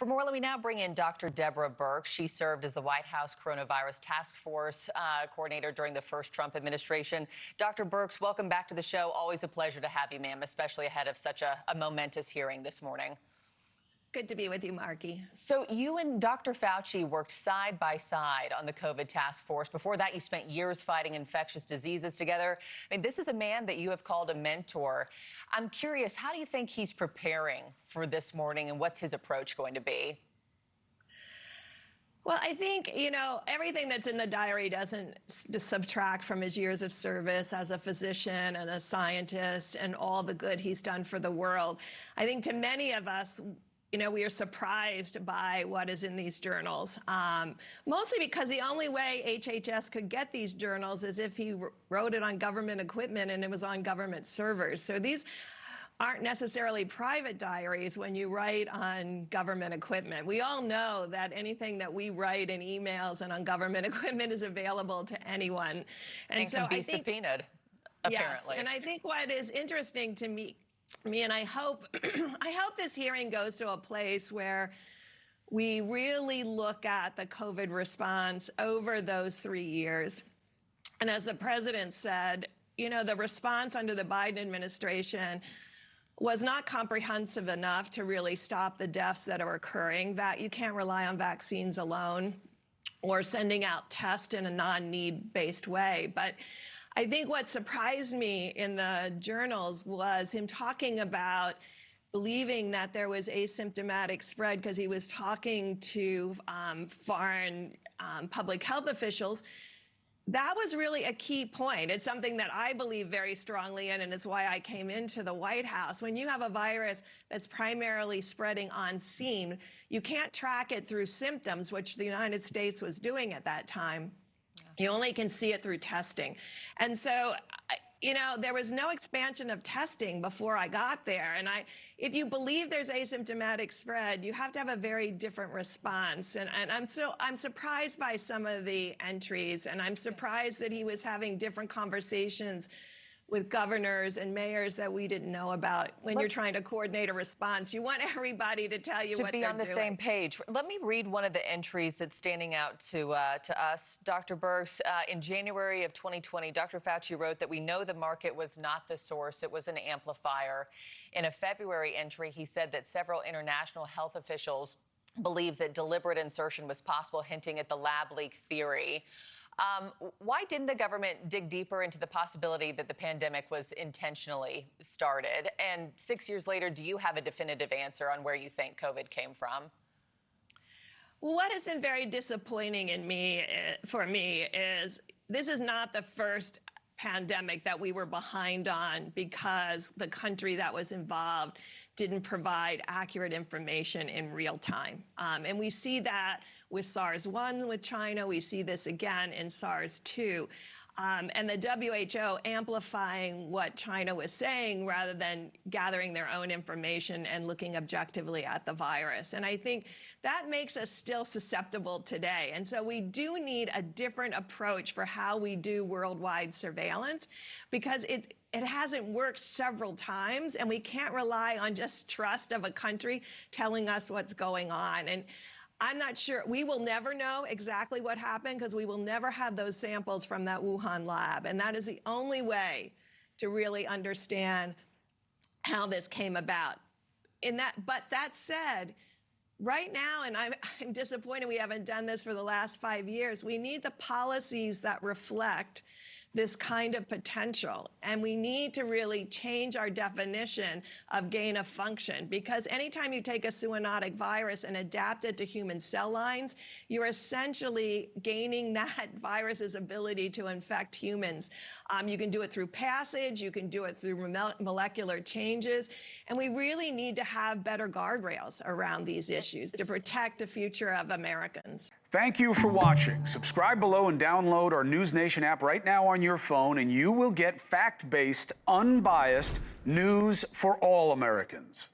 For more, let me now bring in Dr. Deborah Birx. She served as the White House Coronavirus Task Force coordinator during the first Trump administration. Dr. Birx, welcome back to the show. Always a pleasure to have you, ma'am, especially ahead of such a momentous hearing this morning. Good to be with you, Markie. So you and Dr. Fauci worked side by side on the COVID task force. Before that, you spent years fighting infectious diseases together. I mean, this is a man that you have called a mentor. I'm curious, how do you think he's preparing for this morning, and what's his approach going to be? Well, I think, everything that's in the diary doesn't subtract from his years of service as a physician and a scientist and all the good he's done for the world. I think to many of us, we are surprised by what is in these journals, mostly because the only way HHS could get these journals is if he wrote it on government equipment and it was on government servers. So these aren't necessarily private diaries when you write on government equipment. We all know that anything that we write in emails and on government equipment is available to anyone. And so can be subpoenaed, apparently. Yes, and I think what is interesting to me, and I hope this hearing goes to a place where we really look at the COVID response over those 3 years. And as the president said, the response under the Biden administration was not comprehensive enough to really stop the deaths that are occurring. That you can't rely on vaccines alone or sending out tests in a non-need-based way. But I think what surprised me in the journals was him talking about believing that there was asymptomatic spread because he was talking to foreign public health officials. That was really a key point. It's something that I believe very strongly in, and it's why I came into the White House. When you have a virus that's primarily spreading on scene, you can't track it through symptoms, which the United States was doing at that time. You only can see it through testing. And so, there was no expansion of testing before I got there. And if you believe there's asymptomatic spread, you have to have a very different response. And I'm surprised by some of the entries, and I'm surprised that he was having different conversations with governors and mayors that we didn't know about. When you're trying to coordinate a response, you want everybody to tell you what they're doing. To be on the same page. Let me read one of the entries that's standing out to us. Dr. Birx, in January of 2020, Dr. Fauci wrote that we know the market was not the source, it was an amplifier. In a February entry, he said that several international health officials believed that deliberate insertion was possible, hinting at the lab leak theory. Why didn't the government dig deeper into the possibility that the pandemic was intentionally started? And 6 years later, do you have a definitive answer on where you think COVID came from? What has been very disappointing for me is this is not the first pandemic that we were behind on because the country that was involved didn't provide accurate information in real time. And we see that with SARS-1 with China. We see this again in SARS-2. And the WHO amplifying what China was saying rather than gathering their own information and looking objectively at the virus. And I think that makes us still susceptible today. And so we do need a different approach for how we do worldwide surveillance, because it hasn't worked several times, and we can't rely on just trust of a country telling us what's going on. And I'm not sure. We will never know exactly what happened because we will never have those samples from that Wuhan lab. And that is the only way to really understand how this came about. But that said, right now, and I'm disappointed we haven't done this for the last 5 years, we need the policies that reflect this kind of potential. And we need to really change our definition of gain of function, because anytime you take a zoonotic virus and adapt it to human cell lines, you're essentially gaining that virus's ability to infect humans. You can do it through passage, you can do it through molecular changes, and we really need to have better guardrails around these issues to protect the future of Americans. Thank you for watching. Subscribe below and download our NewsNation app right now on your phone, and you will get fact-based, unbiased news for all Americans.